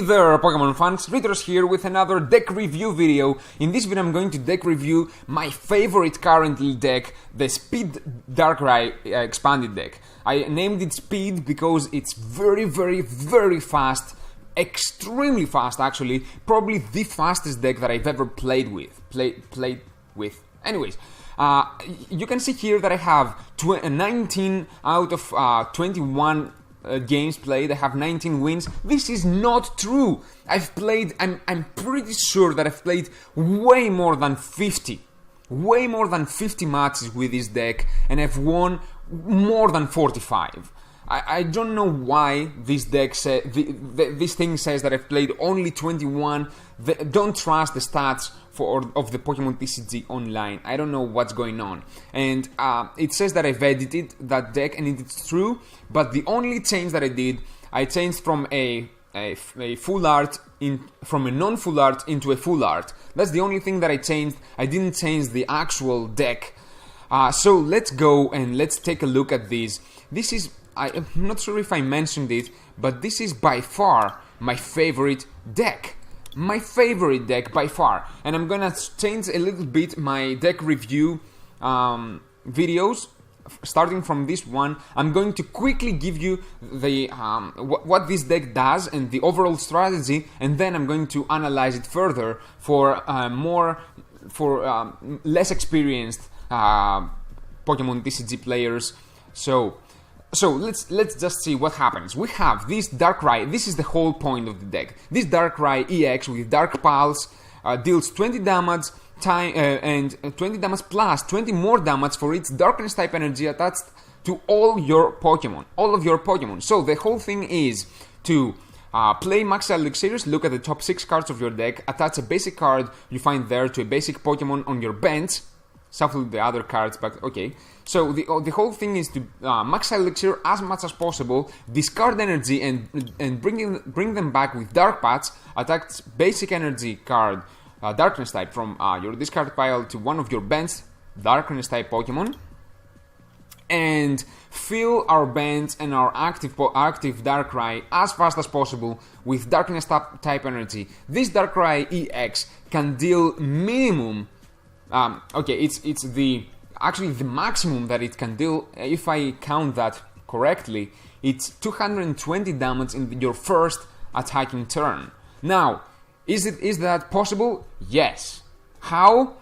there, Pokemon fans, Ritters here with another deck review video. In this video I'm going to deck review my favorite currently deck, the Speed Darkrai expanded deck. I named it Speed because it's very fast, extremely fast actually, probably the fastest deck that I've ever played with. Anyways, you can see here that I have 19 out of 21 games played. I have 19 wins. This is not true. I'm pretty sure that I've played way more than 50 matches with this deck, and I've won more than 45. I don't know why this deck this thing says that I've played only 21. Don't trust the stats of the Pokemon TCG online. I don't know what's going on. And it says that I've edited that deck, and it's true. But the only change that I changed from a full art from a non-full art into a full art. That's the only thing that I changed. I didn't change the actual deck. So let's go and let's take a look at this. This is, I'm not sure if I mentioned it, but this is by far my favorite deck. My favorite deck by far. And I'm gonna change a little bit my deck review videos. Starting from this one, I'm going to quickly give you the what this deck does and the overall strategy, and then I'm going to analyze it further for less experienced Pokemon TCG players. So let's just see what happens. We have this Darkrai. This is the whole point of the deck. This Darkrai EX with Dark Pulse deals 20 damage and 20 damage plus 20 more damage for its Darkness type energy attached to all your Pokemon. All of your Pokemon. So the whole thing is to play Max Elixirs, look at the top 6 cards of your deck, attach a basic card you find there to a basic Pokemon on your bench. Shuffle the other cards, but okay. So the whole thing is to max elixir as much as possible, discard energy and bring them back with Dark Patch, attach basic energy card, Darkness type from your discard pile to one of your bench Darkness type Pokemon, and fill our bench and our active Darkrai as fast as possible with Darkness type energy. This Darkrai EX can deal minimum. It's actually the maximum that it can deal, if I count that correctly, it's 220 damage in your first attacking turn. Now, is that possible? Yes. How?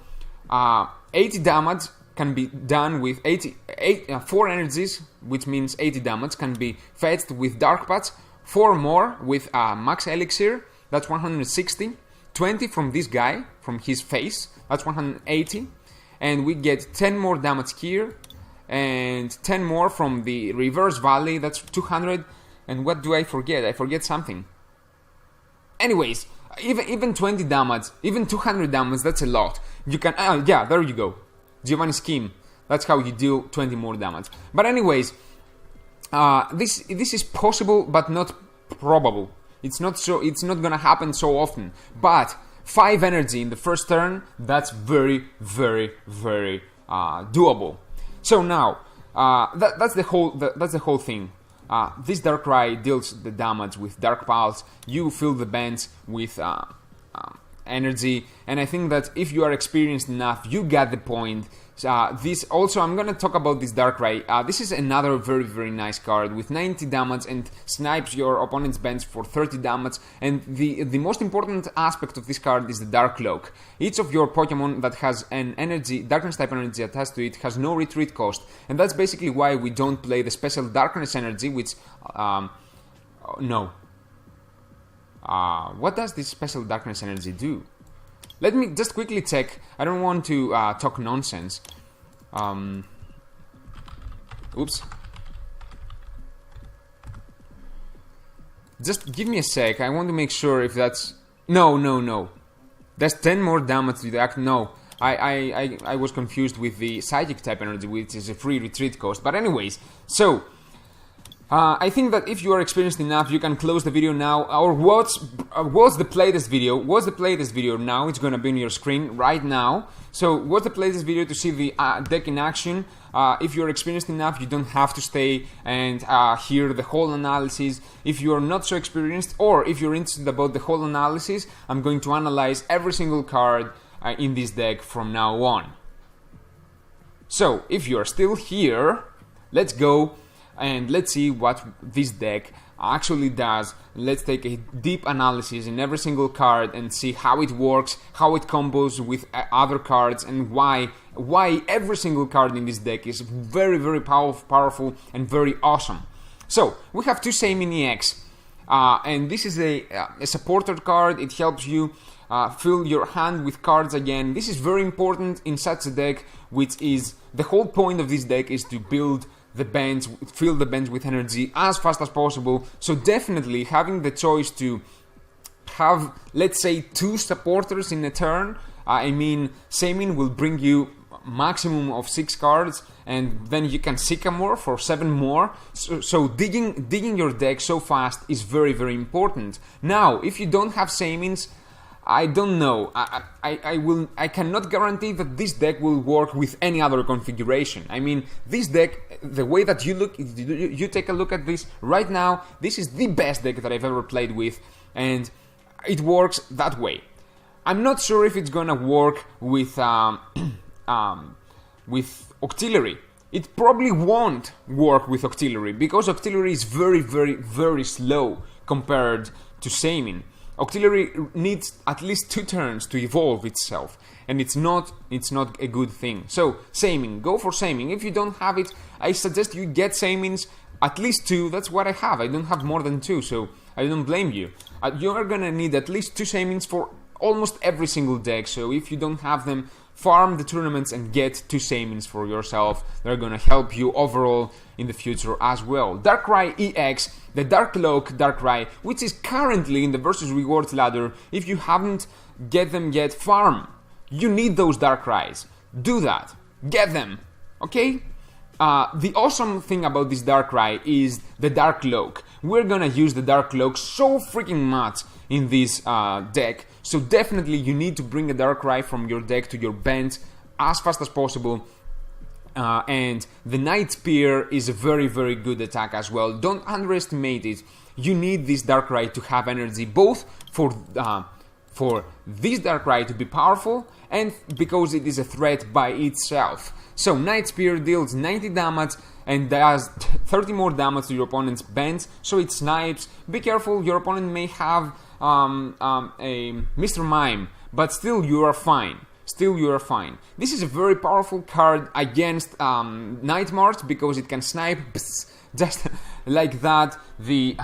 80 damage can be done with 4 energies, which means 80 damage, can be fetched with Dark Patch, 4 more with Max Elixir, that's 160, 20 from this guy, from his face, that's 180, and we get 10 more damage here, and 10 more from the Reverse Valley, that's 200, and what do I forget? I forget something. Anyways, even 20 damage, even 200 damage, that's a lot. You can, yeah, there you go. Giovanni Scheme, that's how you deal 20 more damage. But anyways, this is possible, but not probable. It's not gonna happen so often. But 5 energy in the first turn, that's very doable. So now, that's the whole thing. This Darkrai deals the damage with Dark Pulse. You fill the bench with energy, and I think that if you are experienced enough, you get the point. This also, I'm gonna talk about this Darkrai. This is another very nice card with 90 damage and snipes your opponent's bench for 30 damage. And the most important aspect of this card is the Dark Cloak. Each of your Pokemon that has an energy, Darkness type energy attached to it, has no retreat cost, and that's basically why we don't play the special Darkness energy, which no. What does this special Darkness energy do? Let me just quickly check. I don't want to talk nonsense. Oops. Just give me a sec. I want to make sure if that's... No. That's 10 more damage to the act. No. I was confused with the Psychic type energy, which is a free retreat cost. But anyways, so... I think that if you are experienced enough, you can close the video now, or watch the playtest video. Watch the playtest video now. It's gonna be on your screen right now. So watch the playtest video to see the deck in action. if you're experienced enough, you don't have to stay and hear the whole analysis. If you're not so experienced, or if you're interested about the whole analysis, I'm going to analyze every single card in this deck from now on. So, if you're still here, let's go and let's see what this deck actually does. Let's take a deep analysis in every single card and see how it works, how it combos with other cards, and why every single card in this deck is very, very powerful and very awesome. So, we have two Seimin EX, and this is a supporter card. It helps you fill your hand with cards again. This is very important in such a deck, which is the whole point of this deck is to build the bench, fill the bench with energy as fast as possible. So definitely having the choice to have, let's say, 2 supporters in a turn, I mean, Seimin will bring you maximum of 6 cards, and then you can Sycamore for 7 more. So digging your deck so fast is very, very important. Now, if you don't have Seimins, I don't know. I cannot guarantee that this deck will work with any other configuration. I mean, this deck, the way that you take a look at this right now, this is the best deck that I've ever played with, and it works that way. I'm not sure if it's gonna work with Octillery. It probably won't work with Octillery because Octillery is very, very, very slow compared to Seimin. Octillery needs at least 2 turns to evolve itself, and it's not a good thing. So, Seimin, go for Seimin. If you don't have it, I suggest you get Seimins, at least 2. That's what I have. I don't have more than 2, so I don't blame you. You are gonna need at least 2 Seimins for almost every single deck, so if you don't have them, farm the tournaments and get 2 Seimins for yourself. They're gonna help you overall in the future as well. Darkrai EX, the Dark Cloak Darkrai, which is currently in the versus rewards ladder. If you haven't get them yet, farm. You need those Darkrai's. Do that. Get them. Okay? The awesome thing about this Darkrai is the Dark Cloak. We're gonna use the Dark Cloak so freaking much in this deck, so definitely you need to bring a Darkrai from your deck to your bench as fast as possible. And the Night Spear is a very, very good attack as well. Don't underestimate it. You need this Darkrai to have energy, both for this Darkrai to be powerful and because it is a threat by itself. So Night Spear deals 90 damage and does 30 more damage to your opponent's bench, so it snipes. Be careful, your opponent may have a Mr. Mime, but still you are fine. Still you are fine. This is a very powerful card against Night March because it can snipe just like that the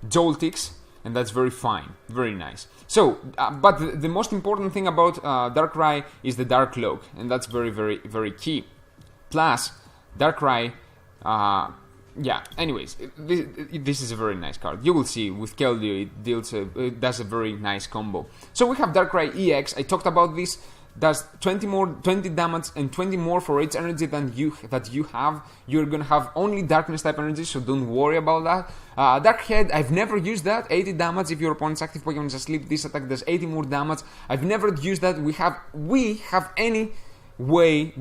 Joltix, and that's very fine, very nice. So, but the most important thing about Darkrai is the Dark Cloak, and that's very, very, very key. Plus, Darkrai, yeah. Anyways, this is a very nice card. You will see with Keldeo it does a very nice combo. So we have Darkrai EX. I talked about this. Does 20 damage and 20 more for each energy that you have. You're gonna have only darkness type energy, so don't worry about that. Dark Head, I've never used that. 80 damage if your opponent's active Pokemon is asleep. This attack does 80 more damage. I've never used that. We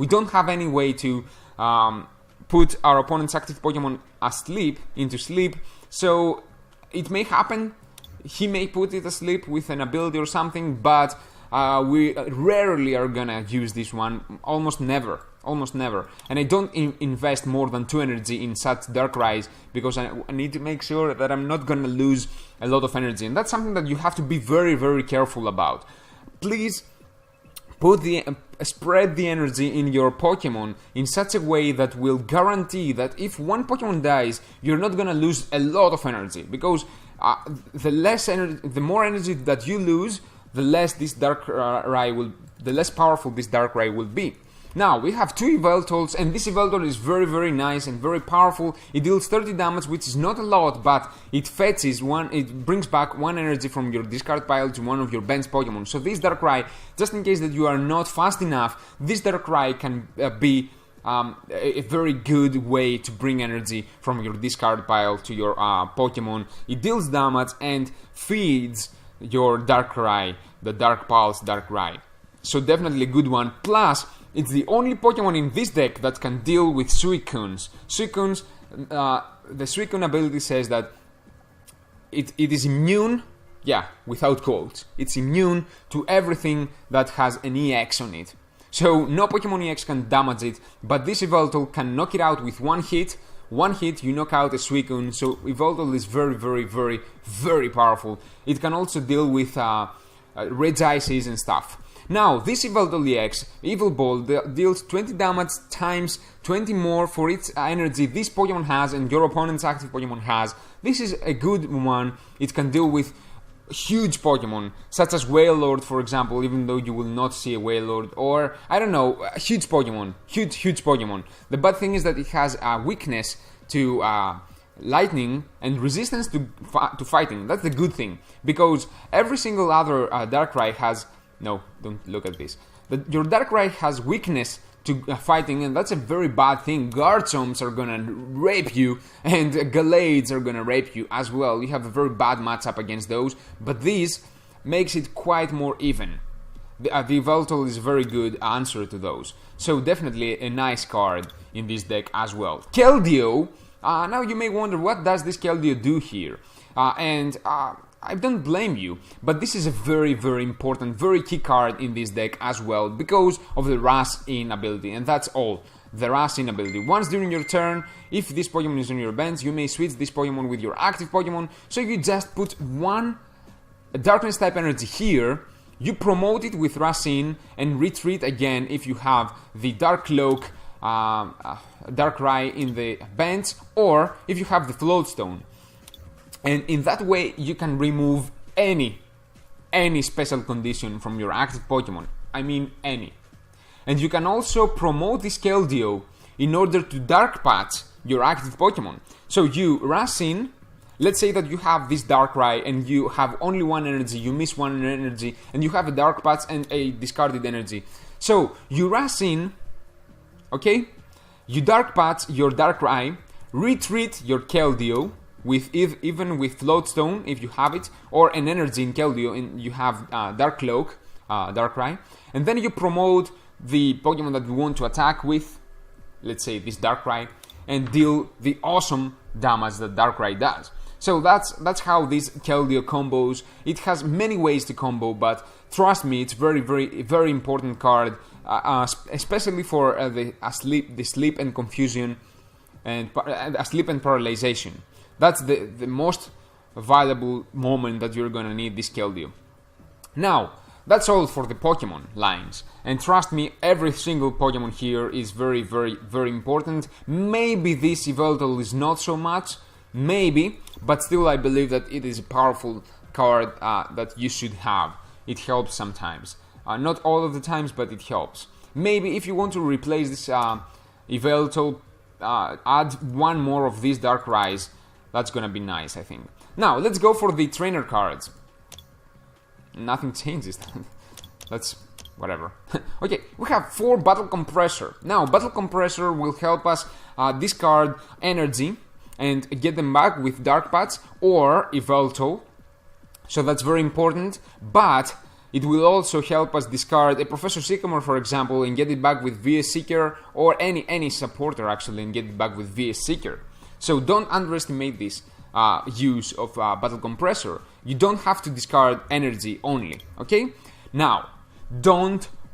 don't have any way to put our opponent's active Pokemon into sleep. So it may happen. He may put it asleep with an ability or something, but we rarely are gonna use this one, almost never, and I don't invest more than 2 energy in such Darkrai's because I need to make sure that I'm not gonna lose a lot of energy, and that's something that you have to be very, very careful about. Please spread the energy in your Pokemon in such a way that will guarantee that if one Pokemon dies, you're not gonna lose a lot of energy, because the more energy that you lose, the less powerful this Darkrai will be. Now, we have 2 Yveltals, and this Yveltal is very, very nice and very powerful. It deals 30 damage, which is not a lot, but it brings back 1 energy from your discard pile to one of your bench Pokemon. So this Darkrai, just in case that you are not fast enough, this Darkrai can be a very good way to bring energy from your discard pile to your Pokemon. It deals damage and feeds your Darkrai, the Dark Pulse Darkrai. So definitely a good one. Plus, It's the only Pokemon in this deck that can deal with Suicunes. Suicunes, the Suicune ability says that it is immune, yeah, without quotes, it's immune to everything that has an EX on it. So no Pokemon EX can damage it, but this Yveltal can knock it out with one hit. One hit, you knock out a Suicune, so Yveltal is very, very, very, very powerful. It can also deal with Regices and stuff. Now, this Yveltal EX, Evil Ball, deals 20 damage times 20 more for its energy this Pokemon has and your opponent's active Pokemon has. This is a good one. It can deal with huge Pokemon, such as Wailord, for example, even though you will not see a Wailord, or, I don't know, a huge Pokemon. Huge Pokemon. The bad thing is that it has a weakness to lightning and resistance to fighting. That's the good thing, because every single other Darkrai has... No, don't look at this. Your Darkrai has weakness to fighting, and that's a very bad thing. Garchomp's are gonna rape you, and Gallades are gonna rape you as well. You have a very bad matchup against those, but this makes it quite more even. The Yveltal is a very good answer to those. So definitely a nice card in this deck as well. Keldeo. Now you may wonder, what does this Keldeo do here? I don't blame you, but this is a very, very important, very key card in this deck as well, because of the Rush-In ability, and that's all. The Rush-In ability. Once during your turn, if this Pokemon is on your bench, you may switch this Pokemon with your active Pokemon, so you just put one Darkness type energy here, you promote it with Rush-In, and retreat again if you have the Dark Cloak Darkrai in the bench, or if you have the Float Stone. And in that way, you can remove any special condition from your active Pokemon. I mean, any. And you can also promote this Keldeo in order to Dark Patch your active Pokemon. So you rush in, let's say that you have this Darkrai and you have only one energy, you miss one energy, and you have a Dark Patch and a discarded energy. So you rush in, okay? You Dark Patch your Darkrai, retreat your Keldeo, even with Float Stone if you have it, or an energy in Keldeo and you have Dark Cloak, Darkrai, and then you promote the Pokemon that you want to attack with, let's say this Darkrai, and deal the awesome damage that Darkrai does. So that's how this Keldeo combos. It has many ways to combo, but trust me, it's very, very, very important card, especially for the sleep and confusion and sleep and paralyzation. That's the most valuable moment that you're gonna need this Keldeo. Now, that's all for the Pokemon lines. And trust me, every single Pokemon here is very, very, very important. Maybe this Yveltal is not so much, maybe, but still I believe that it is a powerful card that you should have. It helps sometimes. Not all of the times, but it helps. Maybe if you want to replace this Yveltal, add one more of these Darkrai's. That's gonna be nice, I think. Now, let's go for the trainer cards. Nothing changes. That's whatever. Okay, we have 4 Battle Compressor. Now, Battle Compressor will help us discard energy and get them back with Dark Patch or Yveltal. So that's very important. But it will also help us discard a Professor Sycamore, for example, and get it back with VS Seeker, or any supporter actually, and get it back with VS Seeker. So don't underestimate this use of Battle Compressor. You don't have to discard energy only, okay? Now,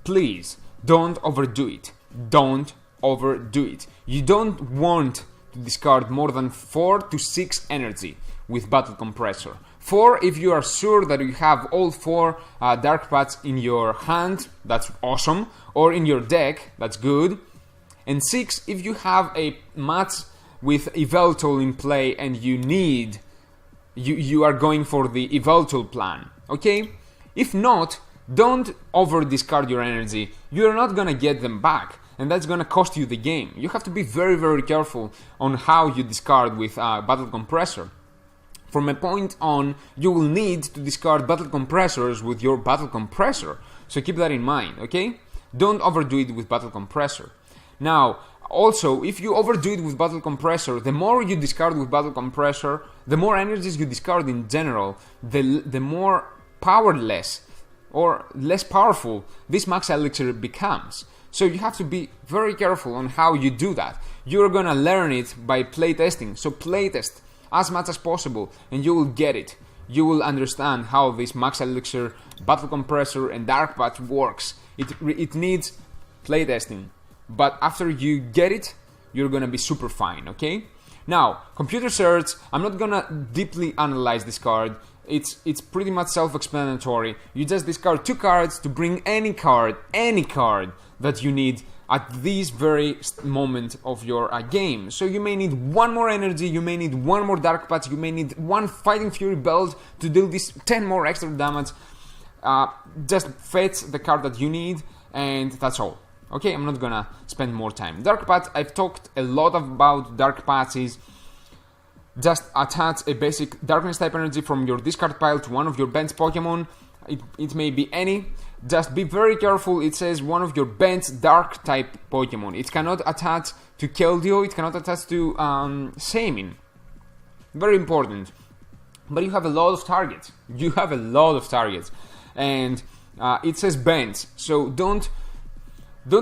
please don't overdo it. Don't overdo it. You don't want to discard more than 4 to 6 energy with Battle Compressor. 4 if you are sure that you have all 4 Dark Patch in your hand, that's awesome, or in your deck, that's good. And 6 if you have a match with Yveltal in play and you are going for the Yveltal plan, okay? If not, don't over discard your energy. You're not gonna get them back, and that's gonna cost you the game. You have to be very, very careful on how you discard with Battle Compressor. From a point on, you will need to discard Battle Compressors with your Battle Compressor, so keep that in mind, okay? Don't overdo it with Battle Compressor. Now, also, if you overdo it with Battle Compressor, the more you discard with Battle Compressor, the more energies you discard in general, the more powerless or less powerful this Max Elixir becomes. So you have to be very careful on how you do that. You're gonna learn it by playtesting. So playtest as much as possible and you will get it. You will understand how this Max Elixir, Battle Compressor and Dark Patch works. It needs playtesting. But after you get it, you're gonna be super fine, okay? Now, computer search, I'm not gonna deeply analyze this card. It's pretty much self-explanatory. You just discard 2 cards to bring any card that you need at this very moment of your game. So you may need 1 more energy, you may need 1 more Dark Patch, you may need 1 Fighting Fury Belt to deal this 10 more extra damage. Just fetch the card that you need and that's all. Okay, I'm not gonna spend more time. Dark Patch, I've talked a lot about Dark Patches. Just attach a basic Darkness type energy from your discard pile to one of your bench Pokemon. It may be any. Just be very careful, it says one of your bench Dark type Pokemon. It cannot attach to Keldeo, it cannot attach to Shaymin. Very important. But you have a lot of targets. And it says bench, so don't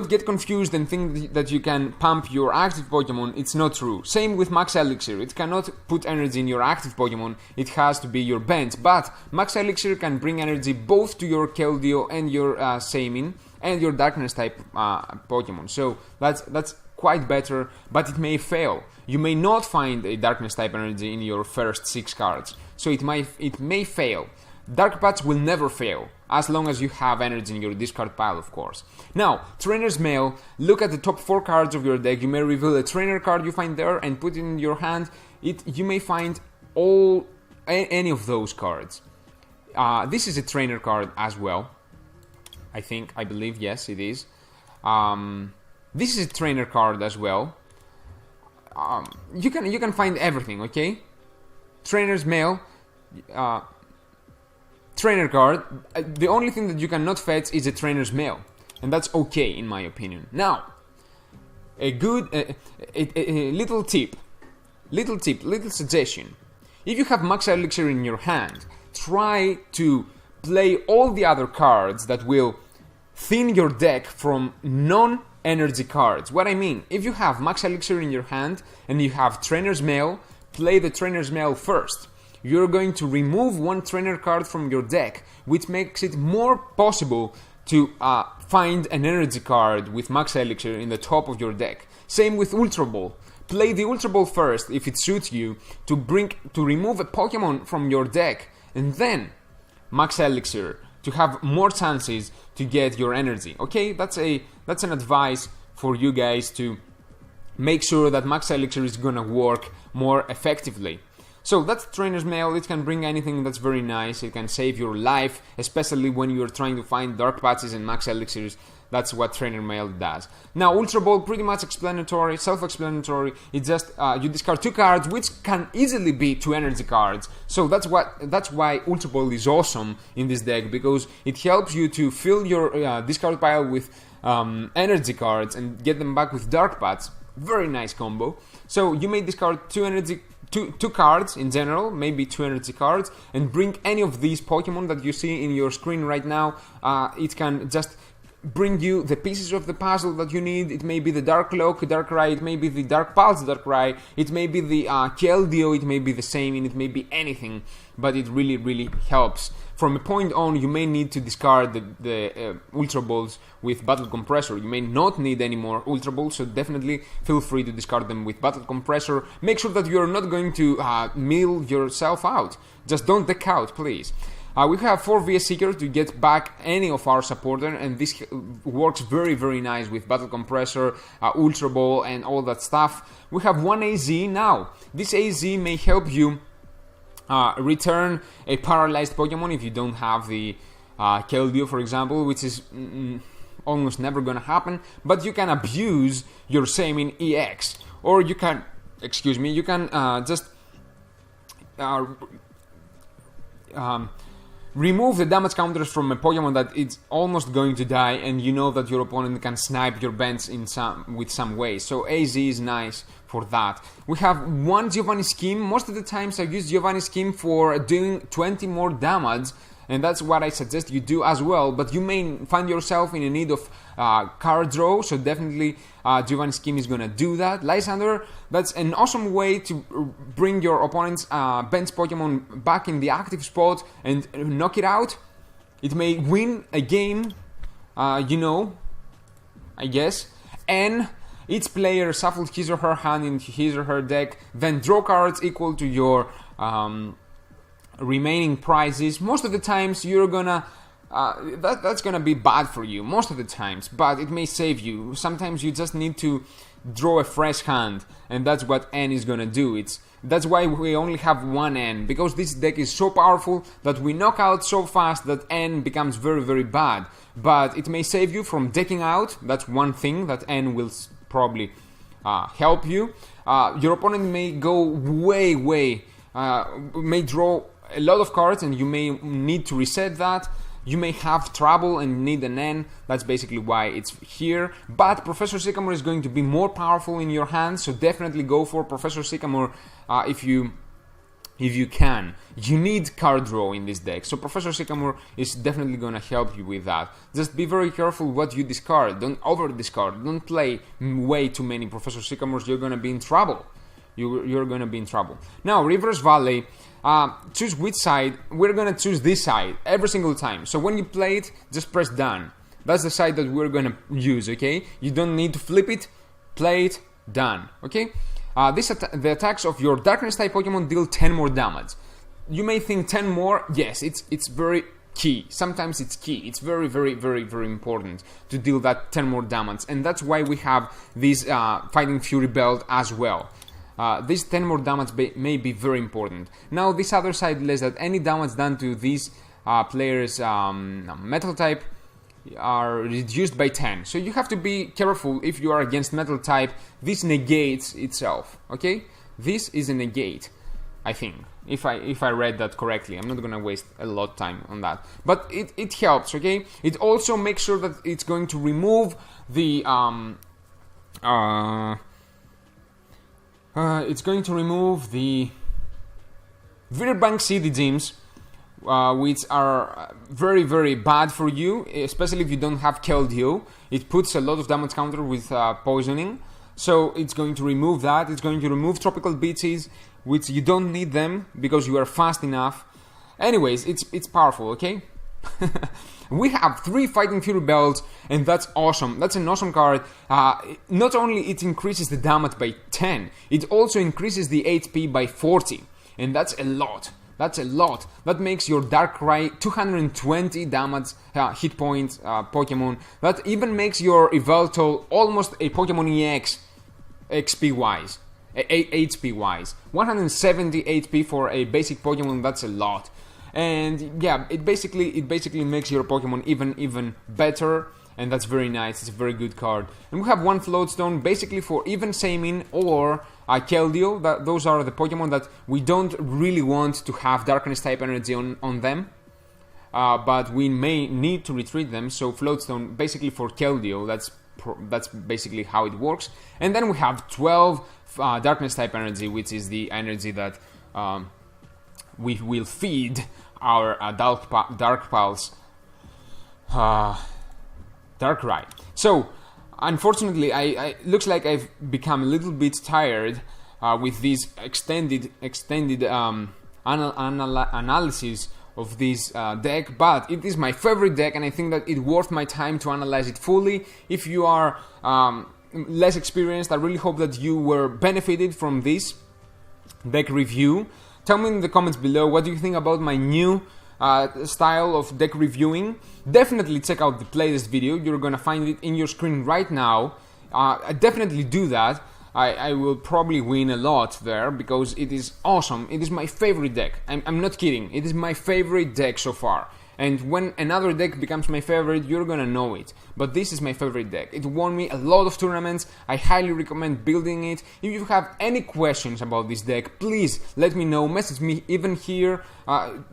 get confused and think that you can pump your active Pokemon. It's not true. Same with Max Elixir. It cannot put energy in your active Pokemon. It has to be your bench. But Max Elixir can bring energy both to your Keldeo and your Shaymin and your Darkness type Pokemon. So that's quite better, but it may fail. You may not find a Darkness type energy in your first 6 cards. So it may fail. Dark Patch will never fail, as long as you have energy in your discard pile, of course. Now, Trainer's Mail, look at the top 4 cards of your deck. You may reveal a trainer card you find there and put it in your hand. You may find any of those cards. This is a trainer card as well. I believe, yes, it is. This is a trainer card as well. You can find everything, okay? Trainer's Mail, trainer card. The only thing that you cannot fetch is a Trainer's Mail, and that's okay in my opinion. Now, a little suggestion. If you have Max Elixir in your hand, try to play all the other cards that will thin your deck from non-energy cards. What I mean, if you have Max Elixir in your hand and you have Trainer's Mail, play the Trainer's Mail first. You're going to remove 1 trainer card from your deck, which makes it more possible to find an energy card with Max Elixir in the top of your deck. Same with Ultra Ball. Play the Ultra Ball first if it suits you to remove a Pokemon from your deck, and then Max Elixir to have more chances to get your energy. Okay, that's an advice for you guys to make sure that Max Elixir is gonna work more effectively. So that's Trainer's Mail. It can bring anything that's very nice. It can save your life, especially when you're trying to find Dark Patches and Max Elixirs. That's what Trainer Mail does. Now, Ultra Ball, pretty much explanatory, self-explanatory. It's just you discard 2 cards, which can easily be 2 energy cards. So that's why Ultra Ball is awesome in this deck, because it helps you to fill your discard pile with energy cards and get them back with Dark Patch. Very nice combo. So you may discard 2 cards in general, maybe 2 energy cards, and bring any of these Pokemon that you see in your screen right now. It can just bring you the pieces of the puzzle that you need. It may be the Dark Cloak Darkrai, it may be the Dark Pulse Darkrai, it may be the Keldeo, it may be the Shaymin, it may be anything, but it really, really helps. From a point on, you may need to discard the Ultra Balls with Battle Compressor. You may not need any more Ultra Balls, so definitely feel free to discard them with Battle Compressor. Make sure that you're not going to mill yourself out. Just don't deck out, please. We have 4 VS Seeker to get back any of our supporter, and this works very, very nice with Battle Compressor, Ultra Ball, and all that stuff. We have 1 AZ now. This AZ may help you return a paralyzed Pokemon if you don't have the Keldeo, for example, which is almost never gonna happen. But you can abuse your Shaymin EX, or you can, just remove the damage counters from a Pokemon that is almost going to die, and you know that your opponent can snipe your bench with some way. So AZ is nice for that. We have 1 Giovanni Scheme. Most of the times I use Giovanni Scheme for doing 20 more damage and that's what I suggest you do as well. But you may find yourself in a need of card draw, so definitely Giovanni's scheme is gonna do that. Lysander, that's an awesome way to bring your opponent's bench Pokemon back in the active spot and knock it out. It may win a game, you know, I guess. And each player shuffles his or her hand in his or her deck, then draw cards equal to your remaining prizes. Most of the times you're gonna that's gonna be bad for you most of the times, but it may save you. Sometimes you just need to draw a fresh hand, and that's what N is gonna do. That's why we only have one N, because this deck is so powerful that we knock out so fast that N becomes very, very bad. But it may save you from decking out. That's one thing that N will probably help you. Your opponent may go way, may draw a lot of cards, and you may need to reset that. You may have trouble and need an N. That's basically why it's here. But Professor Sycamore is going to be more powerful in your hands, so definitely go for Professor Sycamore if you can. You need card draw in this deck, so Professor Sycamore is definitely going to help you with that. Just be very careful what you discard. Don't over discard. Don't play way too many Professor Sycamores. You're going to be in trouble. You're going to be in trouble. Now, Reverse Valley. Choose which side. We're going to choose this side every single time. So when you play it, just press done. That's the side that we're going to use, okay? You don't need to flip it. Play it. Done, okay? The attacks of your Darkness type Pokemon deal 10 more damage. You may think 10 more. Yes, it's very key. Sometimes it's key. It's very, very, very, very important to deal that 10 more damage. And that's why we have this Fighting Fury belt as well. This 10 more damage may be very important. Now, this other side lists that any damage done to these players' metal type are reduced by 10. So you have to be careful if you are against metal type. This negates itself, okay? This is a negate, I think, if I read that correctly. I'm not gonna waste a lot of time on that, but it helps, okay? It also makes sure that it's going to remove the Virbank City gyms, which are very, very bad for you, especially if you don't have Keldeo. It puts a lot of damage counter with poisoning, so it's going to remove that. It's going to remove Tropical Beaches, which you don't need them because you are fast enough. Anyways, it's powerful, okay? We have 3 Fighting Fury belts, and that's awesome. That's an awesome card. Not only it increases the damage by 10, it also increases the HP by 40, and that's a lot. That's a lot. That makes your Darkrai 220 damage hit point Pokemon. That even makes your Yveltal almost a Pokemon EX XP wise, HP wise. 170 HP for a basic Pokemon. That's a lot. And yeah, it basically makes your Pokemon even better, and that's very nice. It's a very good card. And we have one Floatstone basically for even Seimin or Keldeo. Those are the Pokemon that we don't really want to have Darkness type energy on them, but we may need to retreat them. So Floatstone basically for Keldeo. That's basically how it works. And then we have 12 Darkness type energy, which is the energy that we will feed our Dark Pulse Darkrai. So unfortunately, I looks like I've become a little bit tired with this extended analysis of this deck, but it is my favorite deck, and I think that it's worth my time to analyze it fully. If you are less experienced, I really hope that you were benefited from this deck review. Tell me in the comments below, what do you think about my new style of deck reviewing? Definitely check out the playlist video. You're gonna find it in your screen right now. I definitely do that. I will probably win a lot there because it is awesome. It is my favorite deck. I'm not kidding. It is my favorite deck so far. And when another deck becomes my favorite, you're gonna know it. But this is my favorite deck. It won me a lot of tournaments. I highly recommend building it. If you have any questions about this deck, please let me know. Message me even here.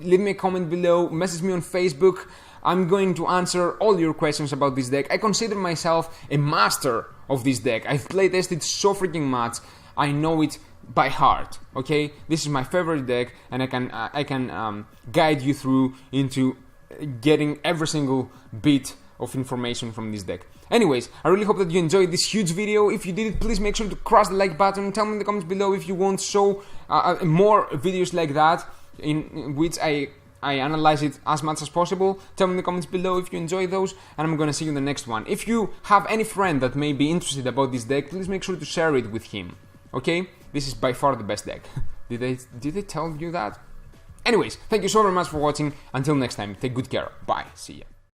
Leave me a comment below. Message me on Facebook. I'm going to answer all your questions about this deck. I consider myself a master of this deck. I've playtested so freaking much. I know it by heart. Okay, this is my favorite deck, and I can guide you through into getting every single bit of information from this deck. Anyways, I really hope that you enjoyed this huge video. If you did, please make sure to crush the like button. Tell me in the comments below if you want more videos like that, in which I analyze it as much as possible. Tell me in the comments below if you enjoy those, and I'm gonna see you in the next one. If you have any friend that may be interested about this deck, please make sure to share it with him. Okay? This is by far the best deck. Did they tell you that? Anyways, thank you so very much for watching. Until next time, take good care. Bye. See ya.